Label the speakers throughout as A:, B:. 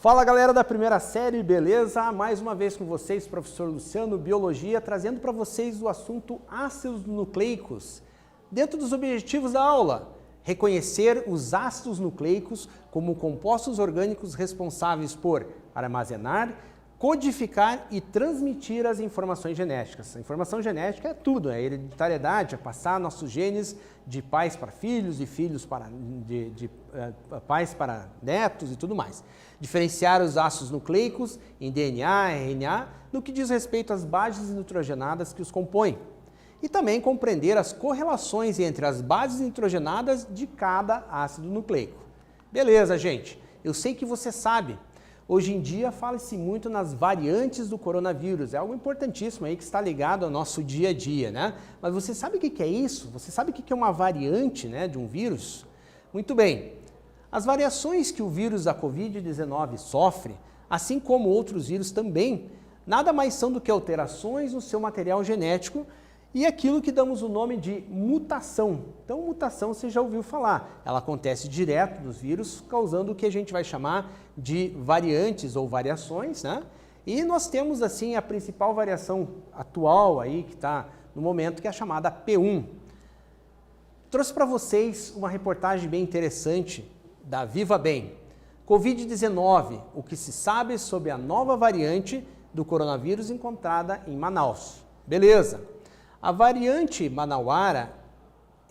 A: Fala galera da primeira série, beleza? Mais uma vez com vocês, professor Luciano, Biologia, trazendo para vocês o assunto ácidos nucleicos. Dentro dos objetivos da aula, reconhecer os ácidos nucleicos como compostos orgânicos responsáveis por armazenar, codificar e transmitir as informações genéticas. A informação genética é tudo, é hereditariedade, é passar nossos genes de pais para filhos, de filhos para pais para netos e tudo mais. Diferenciar os ácidos nucleicos em DNA, RNA, no que diz respeito às bases nitrogenadas que os compõem. E também compreender as correlações entre as bases nitrogenadas de cada ácido nucleico. Beleza, gente? Eu sei que você sabe. Hoje em dia fala-se muito nas variantes do coronavírus, é algo importantíssimo aí que está ligado ao nosso dia a dia, né? Mas você sabe o que é isso? Você sabe o que é uma variante, né, de um vírus? Muito bem, as variações que o vírus da Covid-19 sofre, assim como outros vírus também, nada mais são do que alterações no seu material genético e aquilo que damos o nome de mutação. Então, mutação você já ouviu falar. Ela acontece direto dos vírus, causando o que a gente vai chamar de variantes ou variações, né? E nós temos, assim, a principal variação atual aí, que está no momento, que é a chamada P1. Trouxe para vocês uma reportagem bem interessante da Viva Bem. Covid-19, o que se sabe sobre a nova variante do coronavírus encontrada em Manaus. Beleza. A variante manauara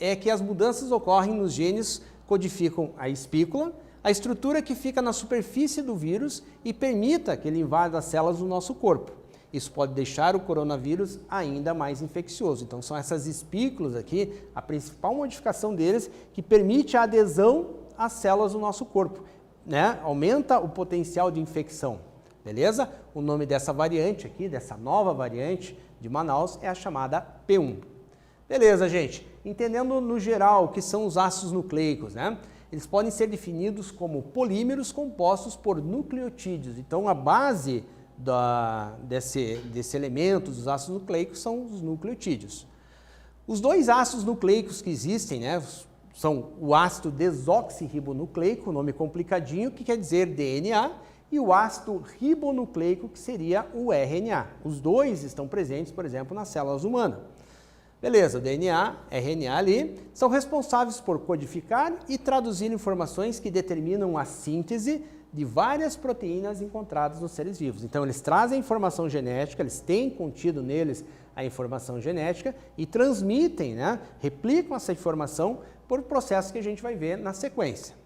A: é que as mudanças ocorrem nos genes que codificam a espícula, a estrutura que fica na superfície do vírus e permita que ele invada as células do nosso corpo. Isso pode deixar o coronavírus ainda mais infeccioso. Então são essas espículas aqui, a principal modificação deles, que permite a adesão às células do nosso corpo, né? Aumenta o potencial de infecção, beleza? O nome dessa variante aqui, dessa nova variante de Manaus, é a chamada P1. Beleza, gente? Entendendo no geral o que são os ácidos nucleicos, né? Eles podem ser definidos como polímeros compostos por nucleotídeos. Então, a base desse elemento dos ácidos nucleicos são os nucleotídeos. Os dois ácidos nucleicos que existem, né, são o ácido desoxirribonucleico, nome complicadinho, que quer dizer DNA, e o ácido ribonucleico, que seria o RNA. Os dois estão presentes, por exemplo, nas células humanas. Beleza, DNA, RNA ali, são responsáveis por codificar e traduzir informações que determinam a síntese de várias proteínas encontradas nos seres vivos. Então, eles trazem a informação genética, eles têm contido neles a informação genética e transmitem, né, replicam essa informação por processos que a gente vai ver na sequência.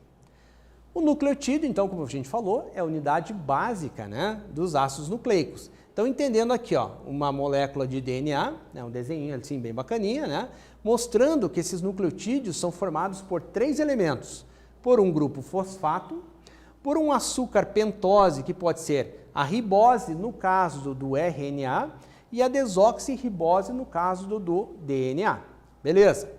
A: O nucleotídeo, então, como a gente falou, é a unidade básica, né, dos ácidos nucleicos. Então, entendendo aqui, ó, uma molécula de DNA, né, um desenho assim bem bacaninha, né, mostrando que esses nucleotídeos são formados por três elementos: por um grupo fosfato, por um açúcar pentose, que pode ser a ribose no caso do RNA e a desoxirribose no caso do DNA. Beleza?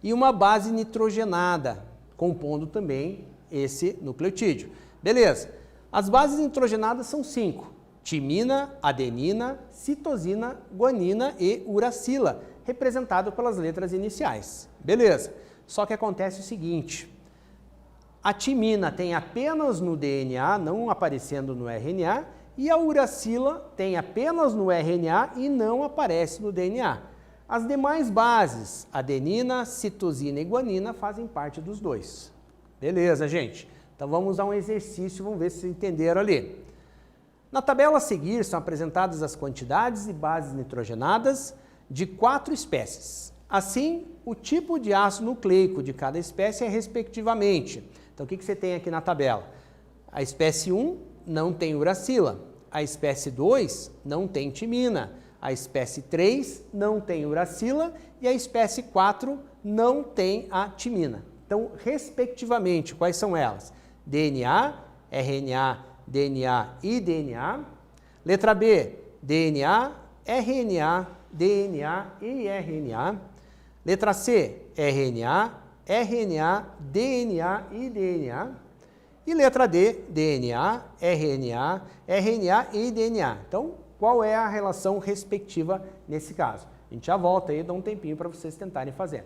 A: E uma base nitrogenada, compondo também esse nucleotídeo. Beleza. As bases nitrogenadas são 5. Timina, adenina, citosina, guanina e uracila, representado pelas letras iniciais. Beleza. Só que acontece o seguinte: a timina tem apenas no DNA, não aparecendo no RNA, e a uracila tem apenas no RNA e não aparece no DNA. As demais bases, adenina, citosina e guanina, fazem parte dos dois. Beleza, gente? Então vamos a um exercício, vamos ver se vocês entenderam ali. Na tabela a seguir são apresentadas as quantidades e bases nitrogenadas de 4 espécies. Assim, o tipo de ácido nucleico de cada espécie é respectivamente. Então o que você tem aqui na tabela? A espécie 1 não tem uracila, a espécie 2 não tem timina, a espécie 3 não tem uracila e a espécie 4 não tem a timina. Então, respectivamente, quais são elas? DNA, RNA, DNA e DNA. Letra B, DNA, RNA, DNA e RNA. Letra C, RNA, RNA, DNA e DNA. E letra D, DNA, RNA, RNA e DNA. Então, qual é a relação respectiva nesse caso? A gente já volta aí, dá um tempinho para vocês tentarem fazer.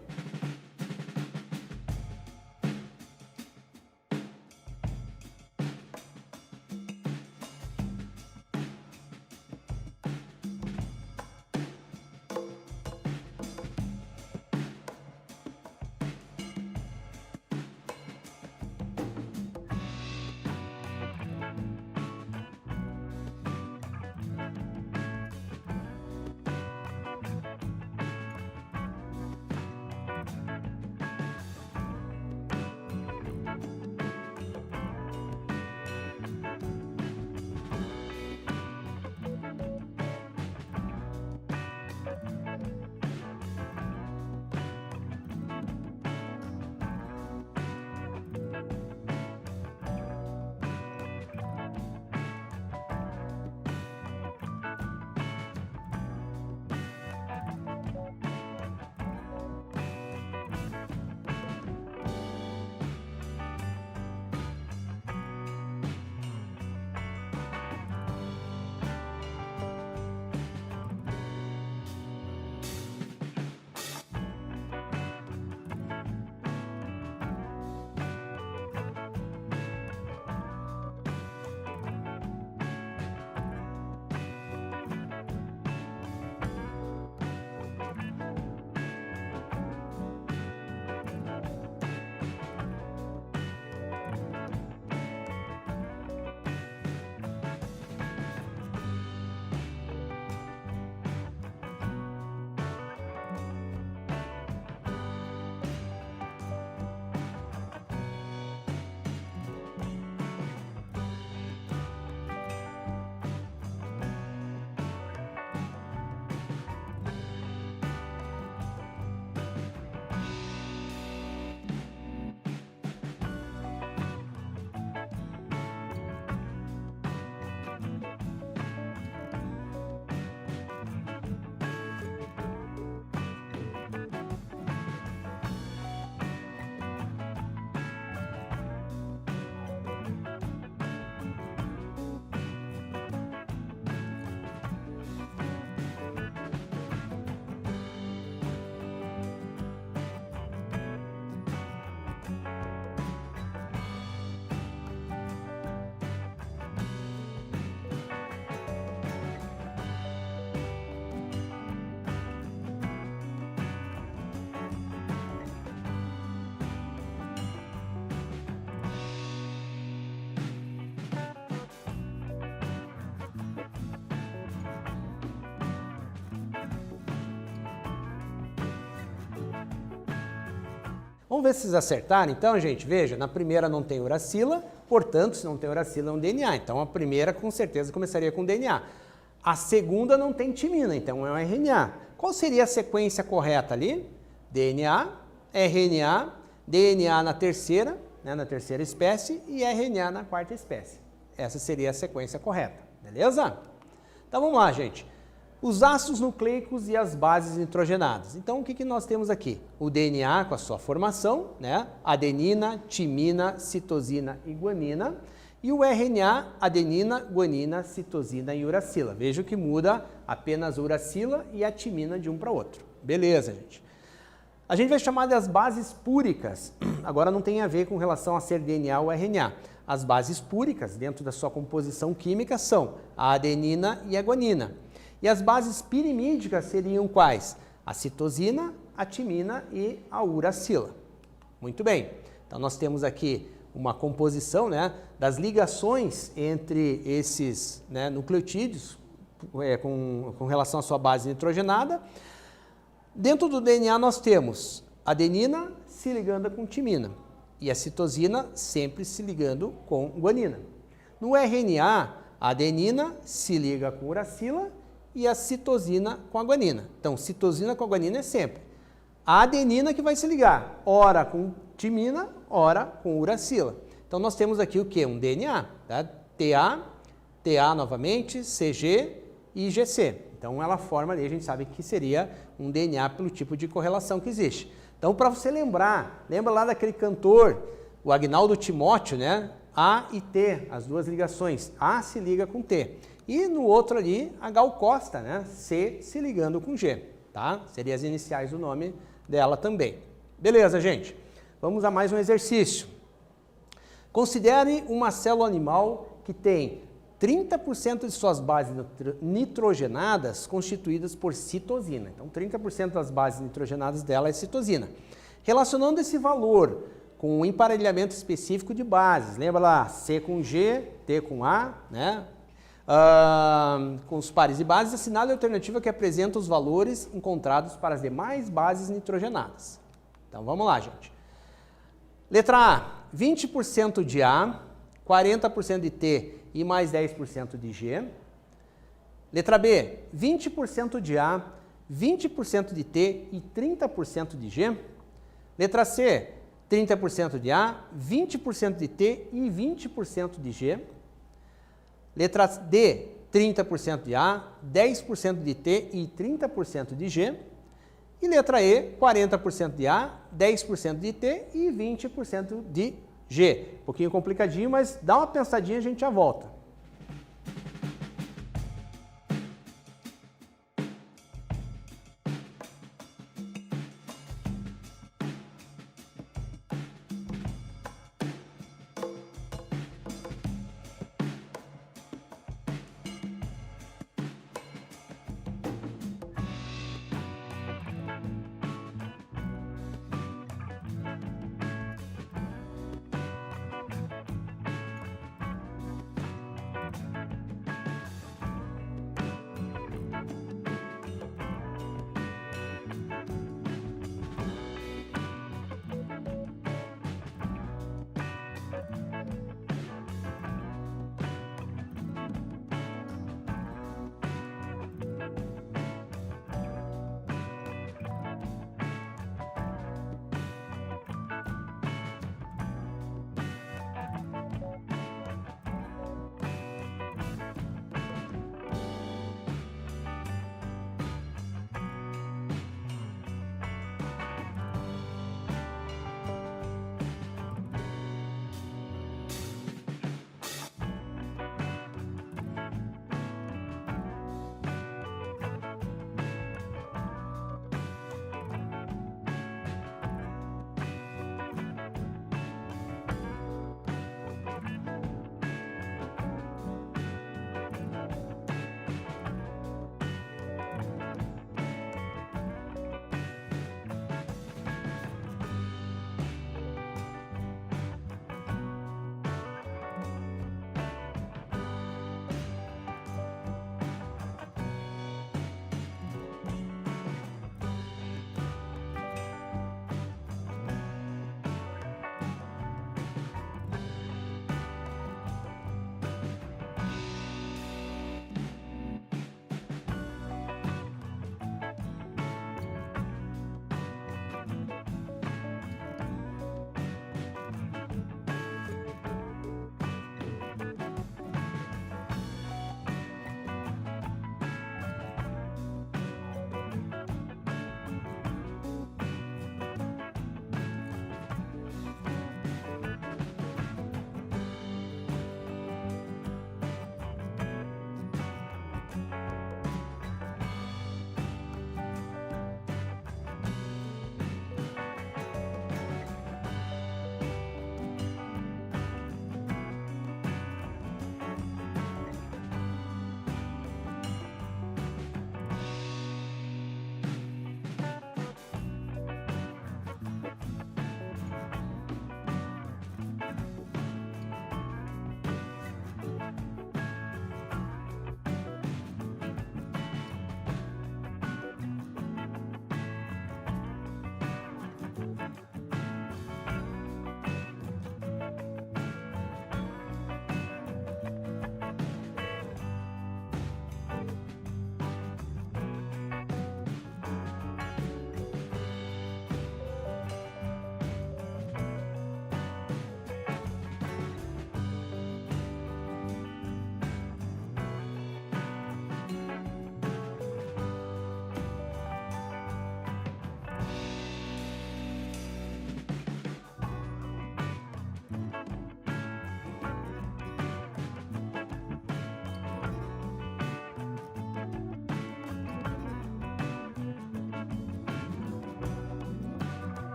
A: Vamos ver se vocês acertaram. Então, gente, veja, na primeira não tem uracila, portanto, se não tem uracila, é um DNA. Então, a primeira, com certeza, começaria com DNA. A segunda não tem timina, então é um RNA. Qual seria a sequência correta ali? DNA, RNA, DNA na terceira, né, na terceira espécie, e RNA na quarta espécie. Essa seria a sequência correta, beleza? Então, vamos lá, gente. Os ácidos nucleicos e as bases nitrogenadas. Então, o que nós temos aqui? O DNA com a sua formação, né? Adenina, timina, citosina e guanina. E o RNA, adenina, guanina, citosina e uracila. Veja que muda apenas a uracila e a timina de um para outro. Beleza, gente. A gente vai chamar das bases púricas. Agora não tem a ver com relação a ser DNA ou RNA. As bases púricas, dentro da sua composição química, são a adenina e a guanina. E as bases pirimídicas seriam quais? A citosina, a timina e a uracila. Muito bem. Então, nós temos aqui uma composição, né, das ligações entre esses, né, nucleotídeos com relação à sua base nitrogenada. Dentro do DNA, nós temos a adenina se ligando com timina e a citosina sempre se ligando com guanina. No RNA, a adenina se liga com uracila e a citosina com a guanina. Então, citosina com a guanina é sempre a adenina que vai se ligar, ora com timina, ora com uracila. Então, nós temos aqui o quê? Um DNA, tá? TA novamente, CG e GC. Então, ela forma ali, a gente sabe que seria um DNA pelo tipo de correlação que existe. Então, para você lembra lá daquele cantor, o Agnaldo Timóteo, né? A e T, as duas ligações. A se liga com T. E no outro ali, a Gal Costa, né? C se ligando com G, tá? Seriam as iniciais do nome dela também. Beleza, gente? Vamos a mais um exercício. Considere uma célula animal que tem 30% de suas bases nitrogenadas constituídas por citosina. Então, 30% das bases nitrogenadas dela é citosina. Relacionando esse valor com um emparelhamento específico de bases, lembra lá, C com G, T com A, né? Com os pares de bases, assinale a alternativa que apresenta os valores encontrados para as demais bases nitrogenadas. Então, vamos lá, gente. Letra A, 20% de A, 40% de T e mais 10% de G. Letra B, 20% de A, 20% de T e 30% de G. Letra C, 30% de A, 20% de T e 20% de G. Letra D, 30% de A, 10% de T e 30% de G. E letra E, 40% de A, 10% de T e 20% de G. Um pouquinho complicadinho, mas dá uma pensadinha e a gente já volta.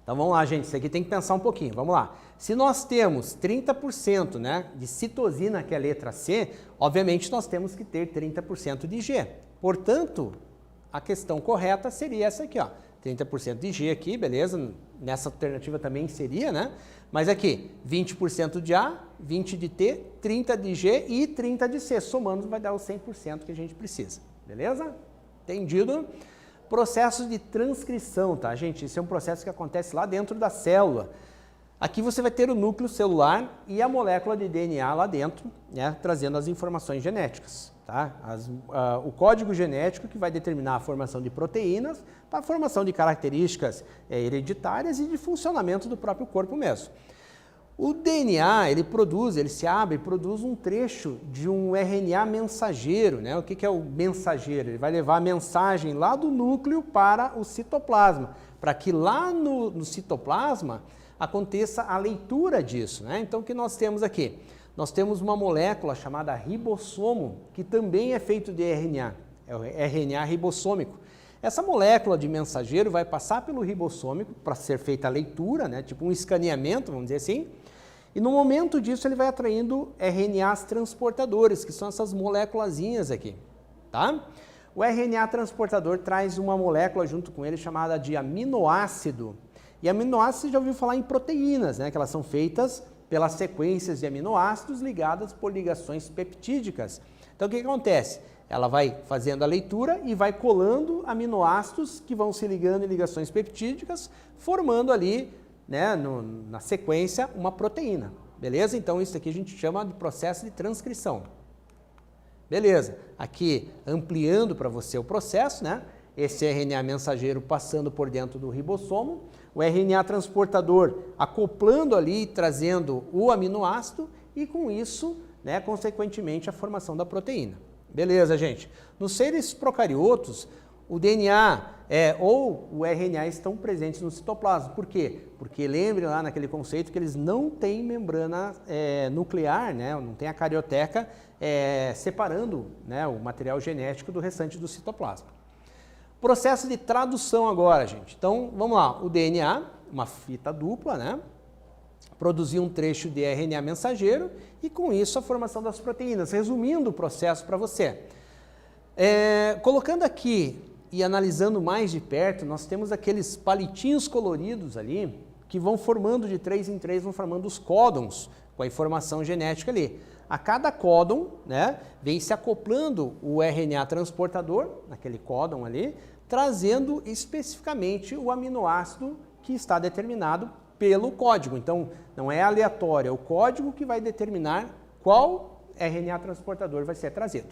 A: Então vamos lá, gente, isso aqui tem que pensar um pouquinho, vamos lá. Se nós temos 30%, né, de citosina, que é a letra C, obviamente nós temos que ter 30% de G. Portanto, a questão correta seria essa aqui, ó, 30% de G aqui, beleza? Nessa alternativa também seria, né? Mas aqui, 20% de A, 20% de T, 30% de G e 30% de C. Somando vai dar o 100% que a gente precisa, beleza? Entendido? Processo de transcrição, tá, gente? Isso é um processo que acontece lá dentro da célula. Aqui você vai ter o núcleo celular e a molécula de DNA lá dentro, né, trazendo as informações genéticas, tá? O código genético que vai determinar a formação de proteínas para a formação de características hereditárias e de funcionamento do próprio corpo mesmo. O DNA, ele se abre e produz um trecho de um RNA mensageiro, né? O que é o mensageiro? Ele vai levar a mensagem lá do núcleo para o citoplasma, para que lá no citoplasma aconteça a leitura disso, né? Então, o que nós temos aqui? Nós temos uma molécula chamada ribossomo, que também é feito de RNA, é o RNA ribossômico. Essa molécula de mensageiro vai passar pelo ribossômico para ser feita a leitura, né? Tipo um escaneamento, vamos dizer assim, e no momento disso ele vai atraindo RNAs transportadores, que são essas moléculazinhas aqui, tá? O RNA transportador traz uma molécula junto com ele chamada de aminoácido. E aminoácidos, você já ouviu falar em proteínas, né? Que elas são feitas pelas sequências de aminoácidos ligadas por ligações peptídicas. Então, o que acontece? Ela vai fazendo a leitura e vai colando aminoácidos que vão se ligando em ligações peptídicas, formando ali, né, na sequência, uma proteína. Beleza? Então, isso aqui a gente chama de processo de transcrição. Beleza. Aqui, ampliando para você o processo, né? Esse RNA mensageiro passando por dentro do ribossomo, o RNA transportador acoplando ali, trazendo o aminoácido e com isso, né, consequentemente, a formação da proteína. Beleza, gente? Nos seres procariotos, o DNA ou o RNA estão presentes no citoplasma. Por quê? Porque lembre lá naquele conceito que eles não têm membrana nuclear, né, não tem a carioteca separando, né, o material genético do restante do citoplasma. Processo de tradução agora, gente. Então, vamos lá. O DNA, uma fita dupla, né? Produzir um trecho de RNA mensageiro e, com isso, a formação das proteínas. Resumindo o processo para você. Colocando aqui e analisando mais de perto, nós temos aqueles palitinhos coloridos ali que vão formando de 3 em 3, vão formando os códons com a informação genética ali. A cada códon, né, vem se acoplando o RNA transportador, naquele códon ali, trazendo especificamente o aminoácido que está determinado pelo código. Então, não é aleatório, é o código que vai determinar qual RNA transportador vai ser trazido.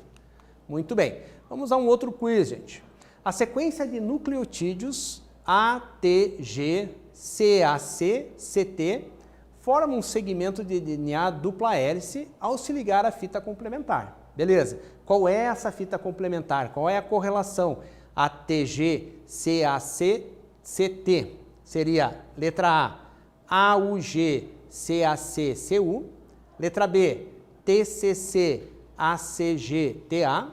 A: Muito bem, vamos a um outro quiz, gente. A sequência de nucleotídeos ATG, CAC, CT forma um segmento de DNA dupla hélice ao se ligar à fita complementar. Beleza? Qual é essa fita complementar? Qual é a correlação? ATG, CAC, CT. Seria letra A, AUG, CAC, CU. Letra B, TCC, ACG, TA.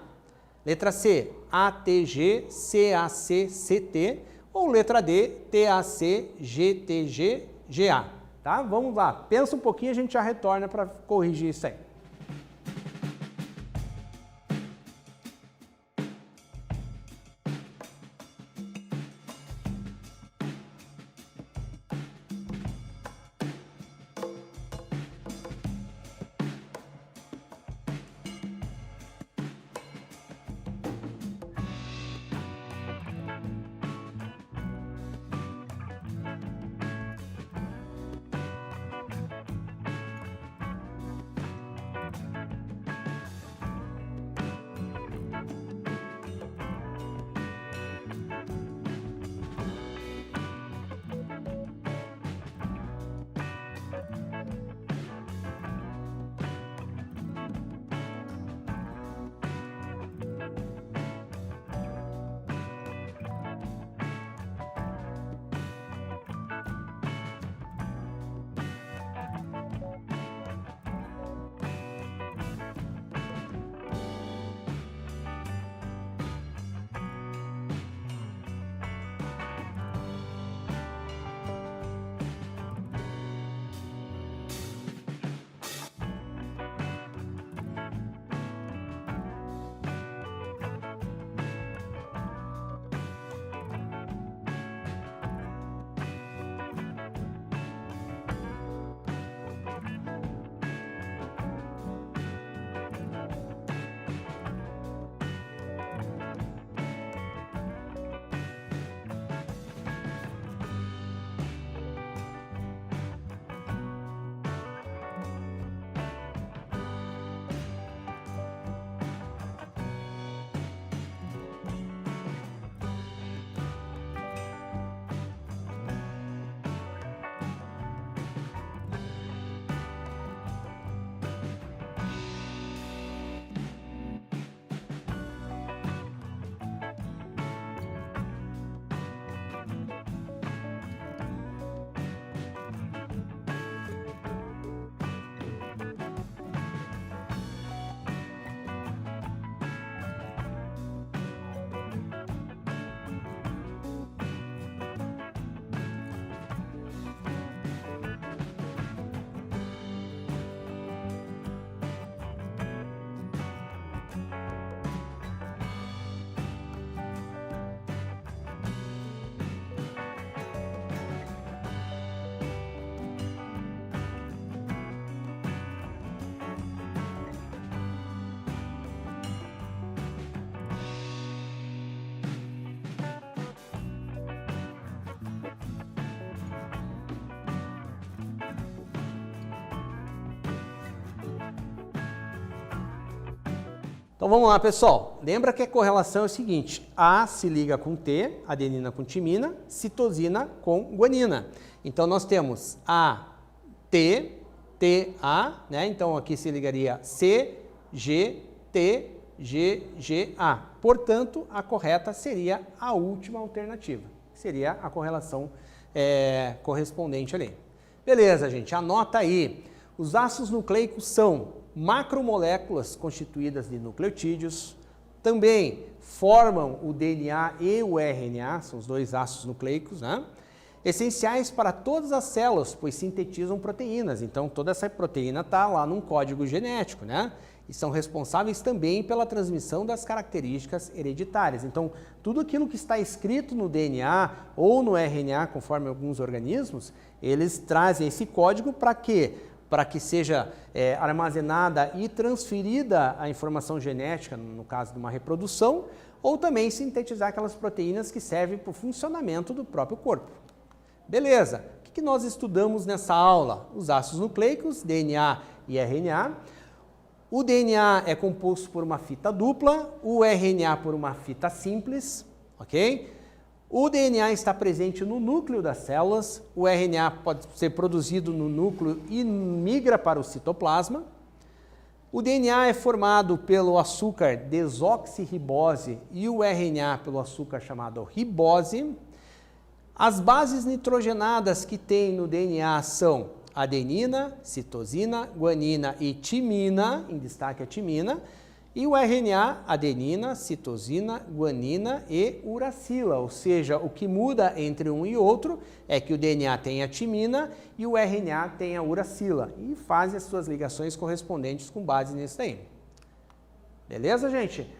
A: Letra C, ATG, CAC, CT. Ou letra D, TAC, GTG, GA. Tá? Vamos lá, pensa um pouquinho e a gente já retorna para corrigir isso aí. Então vamos lá, pessoal. Lembra que a correlação é o seguinte: A se liga com T, adenina com timina, citosina com guanina. Então nós temos A, T, T, A, né? Então aqui se ligaria C, G, T, G, G, A. Portanto, a correta seria a última alternativa. Seria a correlação correspondente ali. Beleza, gente. Anota aí. Os ácidos nucleicos são macromoléculas constituídas de nucleotídeos, também formam o DNA e o RNA, são os dois ácidos nucleicos, né? Essenciais para todas as células, pois sintetizam proteínas. Então, toda essa proteína está lá num código genético, né? E são responsáveis também pela transmissão das características hereditárias. Então, tudo aquilo que está escrito no DNA ou no RNA, conforme alguns organismos, eles trazem esse código para quê? Para que seja armazenada e transferida a informação genética, no caso de uma reprodução, ou também sintetizar aquelas proteínas que servem para o funcionamento do próprio corpo. Beleza, o que nós estudamos nessa aula? Os ácidos nucleicos, DNA e RNA. O DNA é composto por uma fita dupla, o RNA por uma fita simples, ok? O DNA está presente no núcleo das células, o RNA pode ser produzido no núcleo e migra para o citoplasma. O DNA é formado pelo açúcar desoxirribose e o RNA pelo açúcar chamado ribose. As bases nitrogenadas que tem no DNA são adenina, citosina, guanina e timina, em destaque a timina. E o RNA, adenina, citosina, guanina e uracila, ou seja, o que muda entre um e outro é que o DNA tem a timina e o RNA tem a uracila e faz as suas ligações correspondentes com base nisso daí. Beleza, gente?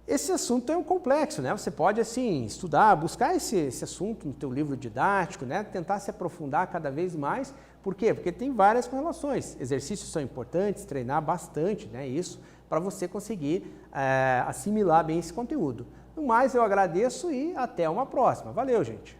A: Esse assunto é um complexo, né? Você pode, assim, estudar, buscar esse assunto no teu livro didático, né? Tentar se aprofundar cada vez mais. Por quê? Porque tem várias correlações. Exercícios são importantes, treinar bastante, né? Isso, para você conseguir assimilar bem esse conteúdo. No mais, eu agradeço e até uma próxima. Valeu, gente!